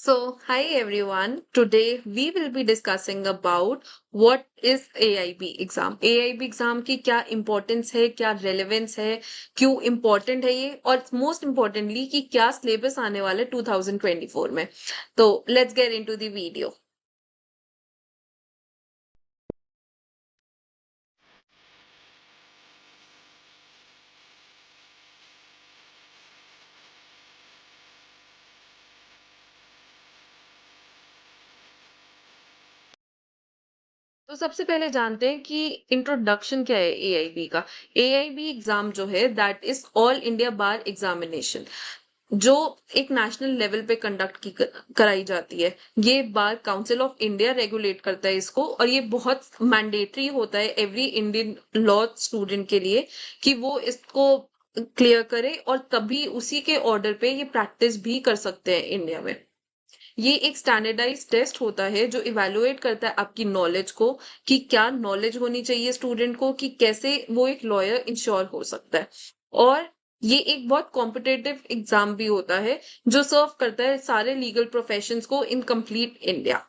Hi everyone. Today we will be discussing about what is AIB exam. AIB exam की क्या importance है, क्या relevance है, क्यों important है ये और most importantly कि क्या syllabus आने वाला है 2024 में. तो let's get into the video. तो सबसे पहले जानते हैं कि इंट्रोडक्शन क्या है एआईबी का. एआईबी एग्जाम जो है that is all India bar examination, जो एक नेशनल लेवल पे कंडक्ट की कराई जाती है. ये bar council of India regulate करता है इसको और ये बहुत मैंडेटरी होता है एवरी इंडियन लॉ स्टूडेंट के लिए कि वो इसको क्लियर करे और तभी उसी के ऑर्डर पे ये प्रैक्टिस भी कर सकते हैं इंडिया में. ये एक स्टैंडर्डाइज टेस्ट होता है जो इवेलुएट करता है आपकी नॉलेज को कि क्या नॉलेज होनी चाहिए स्टूडेंट को कि कैसे वो एक लॉयर इंश्योर हो सकता है. और ये एक बहुत कॉम्पिटेटिव एग्जाम भी होता है जो सर्व करता है सारे लीगल प्रोफेशंस को इन कंप्लीट इंडिया.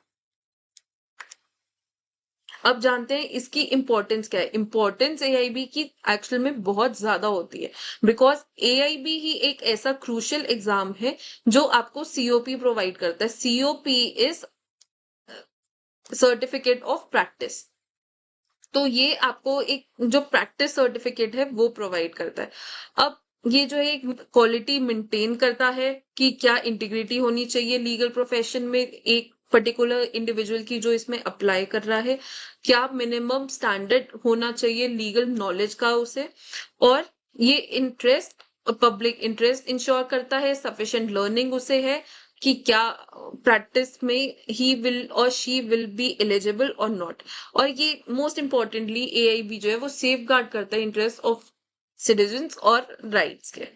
अब जानते हैं इसकी इंपॉर्टेंस क्या है. इंपॉर्टेंस एआईबी की एक्चुअल में बहुत ज्यादा होती है बिकॉज एआईबी ही एक ऐसा क्रूशियल एग्जाम है जो आपको सीओपी प्रोवाइड करता है. COP is certificate of practice. तो ये आपको एक जो प्रैक्टिस सर्टिफिकेट है वो प्रोवाइड करता है. अब ये जो है एक क्वालिटी मेंटेन करता है कि क्या इंटीग्रिटी होनी चाहिए लीगल प्रोफेशन में एक पर्टिकुलर इंडिविजुअल की जो इसमें अप्लाई कर रहा है, क्या मिनिमम स्टैंडर्ड होना चाहिए लीगल नॉलेज का उसे. और ये इंटरेस्ट पब्लिक इंटरेस्ट इंश्योर करता है, सफिशिएंट लर्निंग उसे है कि क्या प्रैक्टिस में ही विल और शी विल बी एलिजिबल और नॉट. और ये मोस्ट इम्पोर्टेंटली एआईबी जो है वो सेफ गार्ड करता है इंटरेस्ट ऑफ सिटीजन्स और राइट्स के.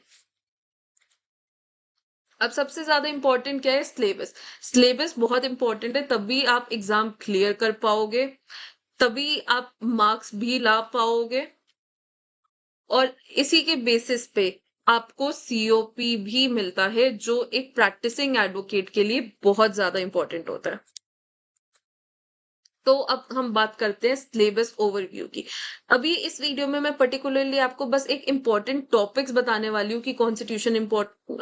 अब सबसे ज्यादा इंपॉर्टेंट क्या है, सिलेबस. सिलेबस बहुत इंपॉर्टेंट है, तभी आप एग्जाम क्लियर कर पाओगे, तभी आप मार्क्स भी ला पाओगे. और इसी के बेसिस पे आपको सीओपी भी मिलता है जो एक प्रैक्टिसिंग एडवोकेट के लिए बहुत ज्यादा इंपॉर्टेंट होता है. तो अब हम बात करते हैं सिलेबस ओवरव्यू की. अभी इस वीडियो में मैं पर्टिकुलरली आपको बस एक इंपॉर्टेंट टॉपिक्स बताने वाली हूँ कि कॉन्स्टिट्यूशन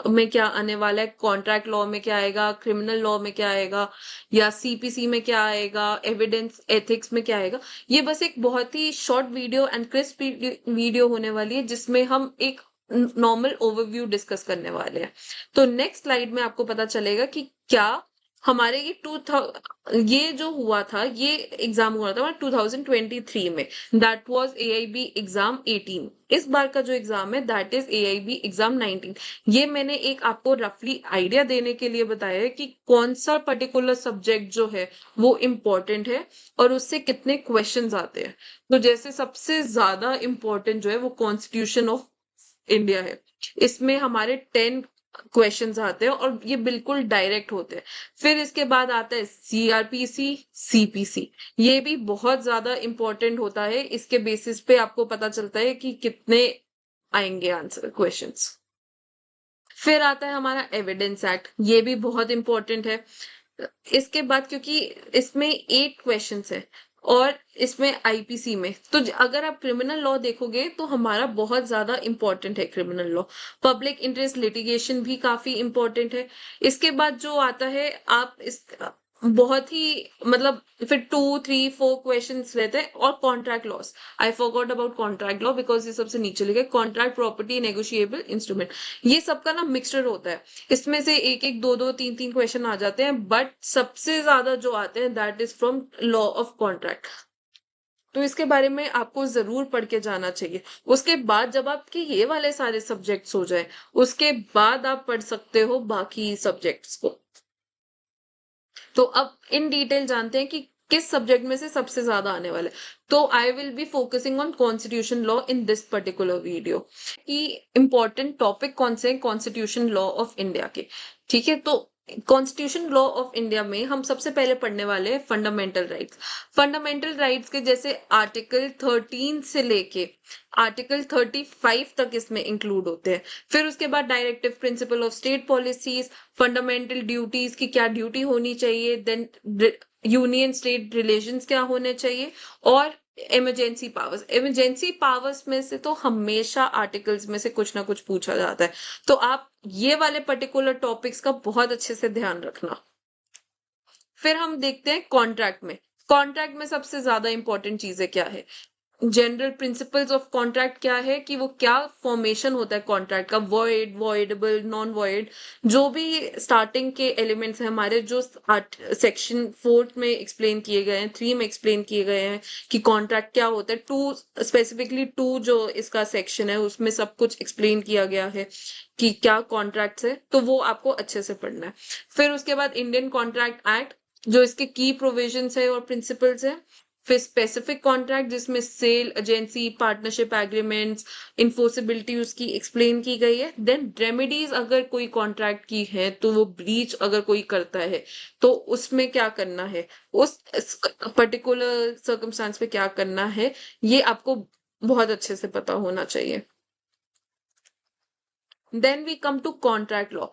में क्या आने वाला है, कॉन्ट्रैक्ट लॉ में क्या आएगा, क्रिमिनल लॉ में क्या आएगा, या सीपीसी में क्या आएगा, एविडेंस एथिक्स में क्या आएगा. ये बस एक बहुत ही short video and crisp video होने वाली है जिसमें हम एक नॉर्मल ओवरव्यू डिस्कस करने वाले हैं. तो नेक्स्ट स्लाइड में आपको पता चलेगा कि क्या हमारे ये जो हुआ था, ये एग्जाम हुआ था 2023 में. That was AIB exam 18. इस बार का जो एग्जाम है दैट इज एआईबी एग्जाम 19. ये मैंने एक आपको रफली आइडिया देने के लिए बताया है कि कौन सा पर्टिकुलर सब्जेक्ट जो है वो इम्पोर्टेंट है और उससे कितने क्वेश्चंस आते हैं. तो जैसे सबसे ज्यादा इम्पोर्टेंट जो है वो कॉन्स्टिट्यूशन ऑफ इंडिया है. इसमें हमारे 10 क्वेश्चंस आते हैं और ये बिल्कुल डायरेक्ट होते हैं. फिर इसके बाद आता है सीआरपीसी, सीपीसी. ये भी बहुत ज्यादा इंपॉर्टेंट होता है. इसके बेसिस पे आपको पता चलता है कि कितने आएंगे आंसर क्वेश्चंस. फिर आता है हमारा एविडेंस एक्ट. ये भी बहुत इंपॉर्टेंट है. इसके बाद क्योंकि इसमें 8 क्वेश्चंस है और इसमें आईपीसी में तो अगर आप क्रिमिनल लॉ देखोगे तो हमारा बहुत ज्यादा इंपॉर्टेंट है criminal law. Public interest litigation भी काफी इंपॉर्टेंट है. इसके बाद जो आता है आप इस बहुत ही मतलब फिर 2 3 4 क्वेश्चंस रहते हैं. और contract loss, I forgot about contract law because ये सबसे नीचे लिखा है कॉन्ट्रैक्ट प्रॉपर्टी नेगोशिएबल इंस्ट्रूमेंट. ये सबका ना मिक्सचर होता है. इसमें से एक एक दो दो तीन तीन क्वेश्चन आ जाते हैं बट सबसे ज्यादा जो आते हैं that is from law of contract. तो इसके बारे में आपको जरूर पढ़ के जाना चाहिए. उसके बाद जब आपके ये वाले सारे सब्जेक्ट्स हो जाए उसके बाद आप पढ़ सकते हो बाकी सब्जेक्ट्स को. तो अब इन डिटेल जानते हैं कि किस सब्जेक्ट में से सबसे ज्यादा आने वाला है. तो I will be focusing on constitution law in this particular video. कि इंपॉर्टेंट टॉपिक कौन से हैं कॉन्स्टिट्यूशन लॉ ऑफ इंडिया के. ठीक है, तो कॉन्स्टिट्यूशन लॉ ऑफ इंडिया में हम सबसे पहले पढ़ने वाले हैं फंडामेंटल राइट्स। फंडामेंटल राइट्स के जैसे आर्टिकल 13 से लेके आर्टिकल 35 तक इसमें इंक्लूड होते हैं। फिर उसके बाद directive principle of state policies, fundamental duties की क्या ड्यूटी होनी चाहिए, देन यूनियन स्टेट रिलेशंस क्या होने चाहिए, और इमरजेंसी पावर्स में से तो हमेशा आर्टिकल्स में से कुछ ना कुछ पूछा जाता है, तो आप ये वाले पर्टिकुलर टॉपिक्स का बहुत अच्छे से ध्यान रखना। फिर हम देखते हैं कॉन्ट्रैक्ट में। कॉन्ट्रैक्ट में सबसे ज्यादा इंपॉर्टेंट चीजें क्या है, जनरल प्रिंसिपल्स ऑफ कॉन्ट्रैक्ट क्या है कि वो क्या फॉर्मेशन होता है कॉन्ट्रैक्ट का, वॉइड, वॉइडेबल, नॉन वॉइड, जो भी स्टार्टिंग के एलिमेंट्स हैं हमारे, जो सेक्शन 4 में एक्सप्लेन किए गए हैं, 3 में एक्सप्लेन किए गए हैं कि कॉन्ट्रैक्ट क्या होता है, 2 स्पेसिफिकली 2 जो इसका सेक्शन है उसमें सब कुछ एक्सप्लेन किया गया है कि क्या कॉन्ट्रैक्ट्स है, तो वो आपको अच्छे से पढ़ना है। फिर उसके बाद इंडियन कॉन्ट्रैक्ट एक्ट, जो इसके की प्रोविजंस है और प्रिंसिपल्स है। फिर स्पेसिफिक कॉन्ट्रैक्ट जिसमें sale, agency, partnership agreements, enforceability उसकी एक्सप्लेन की गई है। देन रेमेडीज, अगर कोई कॉन्ट्रैक्ट की है तो वो ब्रीच अगर कोई करता है तो उसमें क्या करना है, उस पर्टिकुलर सर्कमस्टांस पे क्या करना है, ये आपको बहुत अच्छे से पता होना चाहिए। Then we come to contract law,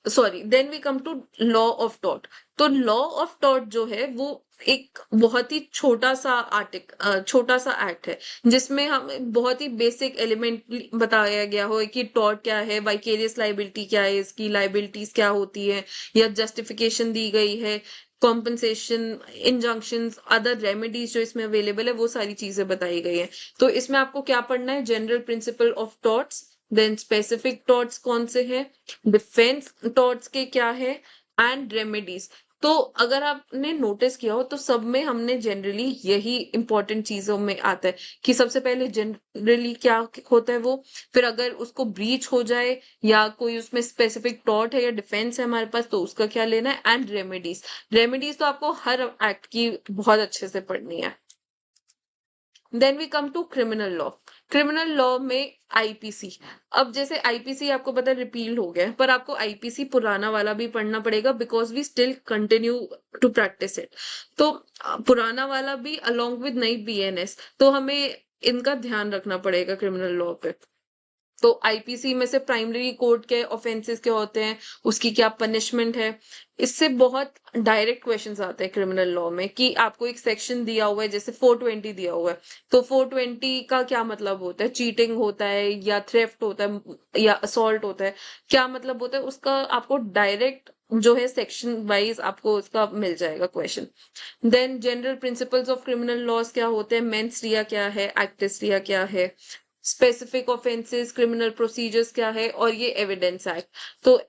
then we come to law of tort. तो लॉ ऑफ टॉर्ट जो है वो एक बहुत ही छोटा सा एक्ट है जिसमें हम बहुत ही बेसिक एलिमेंट बताया गया हो कि टॉर्ट क्या है, वाइकेरियस लाइबिलिटी क्या है, इसकी लाइबिलिटीज क्या होती है, या जस्टिफिकेशन दी गई है, कॉम्पनसेशन, इंजंक्शंस, अदर रेमेडीज जो इसमें अवेलेबल है, वो सारी चीजें बताई गई है। तो इसमें आपको क्या पढ़ना है, general principle of torts, then specific torts कौन से हैं, डिफेंस टॉर्ट्स के क्या है, एंड रेमेडीज। तो अगर आपने नोटिस किया हो तो सब में हमने जनरली यही इंपॉर्टेंट चीजों में आता है कि सबसे पहले जनरली क्या होता है वो, फिर अगर उसको ब्रीच हो जाए या कोई उसमें स्पेसिफिक टॉर्ट है या डिफेंस है हमारे पास तो उसका क्या लेना है, एंड रेमेडीज। रेमेडीज तो आपको हर एक्ट की बहुत अच्छे से पढ़नी है। Then we come to criminal law. Criminal law में आईपीसी, अब जैसे आईपीसी आपको पता है रिपील हो गया है, पर आपको आईपीसी पुराना वाला भी पढ़ना पड़ेगा because we still continue to practice it. तो पुराना वाला भी अलोंग विद नई बीएनएस, तो हमें इनका ध्यान रखना पड़ेगा क्रिमिनल लॉ पे। तो आईपीसी में से प्राइमरी कोर्ट के ऑफेंसेस क्या होते हैं, उसकी क्या पनिशमेंट है, इससे बहुत डायरेक्ट क्वेश्चंस आते हैं क्रिमिनल लॉ में कि आपको एक सेक्शन दिया हुआ है, जैसे 420 दिया हुआ है, तो 420 का क्या मतलब होता है, चीटिंग होता है या थ्रेफ्ट होता है या असॉल्ट होता है, क्या मतलब होता है उसका, आपको डायरेक्ट जो है सेक्शन वाइज आपको उसका मिल जाएगा question. Then general principles of criminal laws क्या होते हैं, मेंस रिया क्या है, एक्टिस रिया क्या है, स्पेसिफिक ऑफेंसेस, क्रिमिनल प्रोसीजर्स क्या है, और ये एविडेंस एक्ट। तो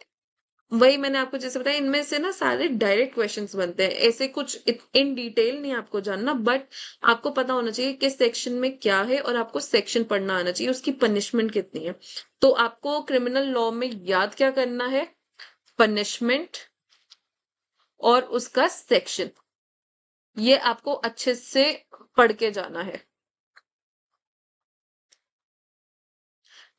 वही मैंने आपको जैसे बताया, इनमें से ना सारे डायरेक्ट क्वेश्चंस बनते हैं, ऐसे कुछ इन डिटेल नहीं आपको जानना, बट आपको पता होना चाहिए किस सेक्शन में क्या है और आपको सेक्शन पढ़ना आना चाहिए, उसकी पनिशमेंट कितनी है। तो आपको क्रिमिनल लॉ में याद क्या करना है, पनिशमेंट और उसका सेक्शन, ये आपको अच्छे से पढ़ के जाना है।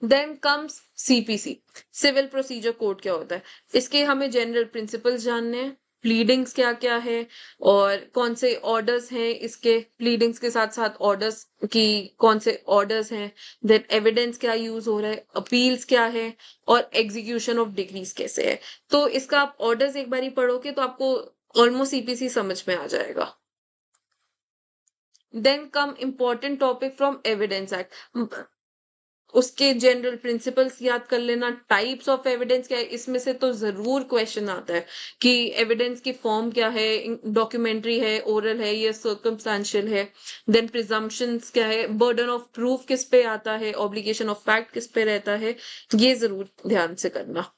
Then comes CPC, civil procedure code क्या होता है, इसके हमें जनरल प्रिंसिपल्स जानने हैं, प्लीडिंग्स क्या क्या है और कौन से ऑर्डर्स हैं, इसके प्लीडिंग्स के साथ साथ ऑर्डर्स की कौन से ऑर्डर्स हैं, देन एविडेंस क्या यूज हो रहा है, अपील्स क्या है, और एग्जीक्यूशन ऑफ डिग्रीज कैसे है। तो इसका आप ऑर्डर्स एक बार ही पढ़ोगे तो आपको ऑलमोस्ट सीपीसी समझ में आ जाएगा। Then come important topic from evidence act, उसके जनरल प्रिंसिपल्स याद कर लेना, टाइप्स ऑफ एविडेंस क्या है, इसमें से तो जरूर क्वेश्चन आता है कि एविडेंस की फॉर्म क्या है, डॉक्यूमेंट्री है, ओरल है या सर्कमस्टेंशियल है। देन प्रिजम्पशंस क्या है, बर्डन ऑफ प्रूफ किस पे आता है, ऑब्लिगेशन ऑफ फैक्ट किस पे रहता है, ये जरूर ध्यान से करना।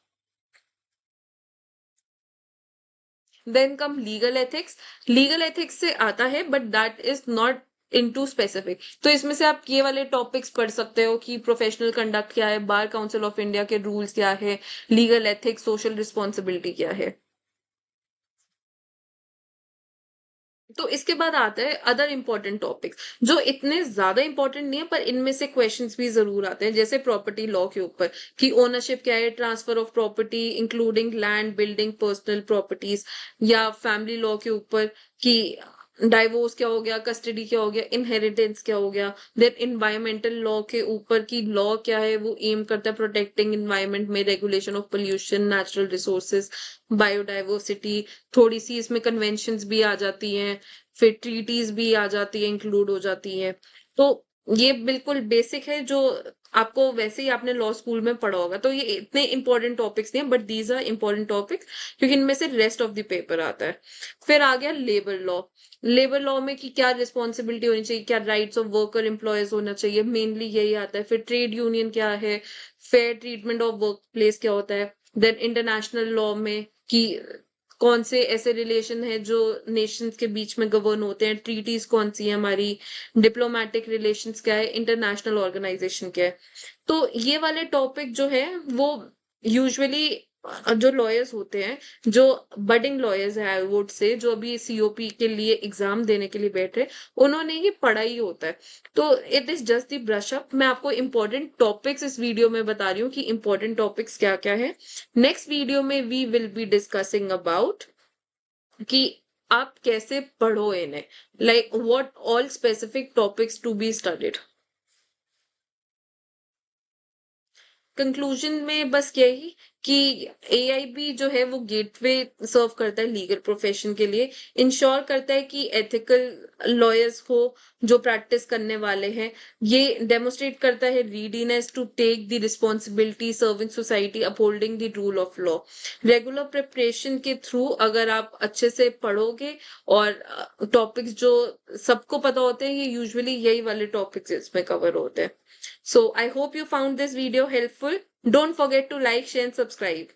Then come legal ethics, legal ethics से आता है but that is not into specific, तो इसमें से आप ये वाले टॉपिक्स पढ़ सकते हो कि प्रोफेशनल कंडक्ट क्या है, बार काउंसिल ऑफ इंडिया के रूल्स क्या है, लीगल एथिक्स, सोशल रिस्पॉन्सिबिलिटी क्या है। तो इसके बाद आता है अदर इम्पोर्टेंट टॉपिक्स, जो इतने ज्यादा इम्पोर्टेंट नहीं है पर इनमें से क्वेश्चंस भी जरूर आते हैं, जैसे प्रॉपर्टी लॉ के ऊपर कि ओनरशिप क्या है, transfer of property including land, building, personal properties, या फैमिली लॉ के ऊपर कि डाइवोर्स क्या हो गया, कस्टडी क्या हो गया, इनहेरिटेंस क्या हो गया। देन इन्वायरमेंटल लॉ के ऊपर की लॉ क्या है, वो एम करता है प्रोटेक्टिंग इन्वायरमेंट में, regulation of pollution, natural resources, biodiversity. थोड़ी सी इसमें कन्वेंशंस भी आ जाती हैं, फिर ट्रीटीज भी आ जाती है, इंक्लूड हो जाती है। तो ये बिल्कुल बेसिक है, जो आपको वैसे ही आपने लॉ स्कूल में पढ़ा होगा। तो ये इतने इंपॉर्टेंट टॉपिक्स नहीं है, but these are important topics क्योंकि इनमें से रेस्ट ऑफ द पेपर आता है। फिर आ गया लेबर लॉ। लेबर लॉ में कि क्या रिस्पॉन्सिबिलिटी होनी चाहिए, क्या राइट्स ऑफ वर्कर एम्प्लॉयज होना चाहिए, मेनली यही आता है। फिर ट्रेड यूनियन क्या है, fair treatment of work place क्या होता है। देन इंटरनेशनल लॉ में कि कौन से ऐसे रिलेशन है जो नेशंस के बीच में गवर्न होते हैं, ट्रीटीज कौन सी है हमारी, डिप्लोमेटिक रिलेशंस क्या है, इंटरनेशनल ऑर्गेनाइजेशन क्या है। तो ये वाले टॉपिक जो है वो यूजुअली जो लॉयर्स होते हैं, जो बडिंग लॉयर्स है, आई वुड से, जो अभी सीओपी के लिए एग्जाम देने के लिए बैठे, उन्होंने ये पढ़ा ही होता है। तो it is just the brush up. मैं आपको इंपॉर्टेंट टॉपिक्स इस वीडियो में बता रही हूँ कि इंपॉर्टेंट टॉपिक्स क्या क्या है। नेक्स्ट वीडियो में we will be discussing about कि आप कैसे पढ़ो इन्हें, like what all specific topics to be studied. Conclusion में बस यही कि एआईबी जो है वो गेटवे सर्व करता है लीगल प्रोफेशन के लिए, इंश्योर करता है कि एथिकल लॉयर्स हो जो प्रैक्टिस करने वाले हैं। ये डेमोस्ट्रेट करता है readiness to take the responsibility serving society, upholding the rule of law. Regular preparation के थ्रू अगर आप अच्छे से पढ़ोगे, और टॉपिक्स जो सबको पता होते हैं, ये यूजुअली यही वाले टॉपिक्स इसमें कवर होते हैं। So I hope you found this video helpful. Don't forget to like, share and subscribe.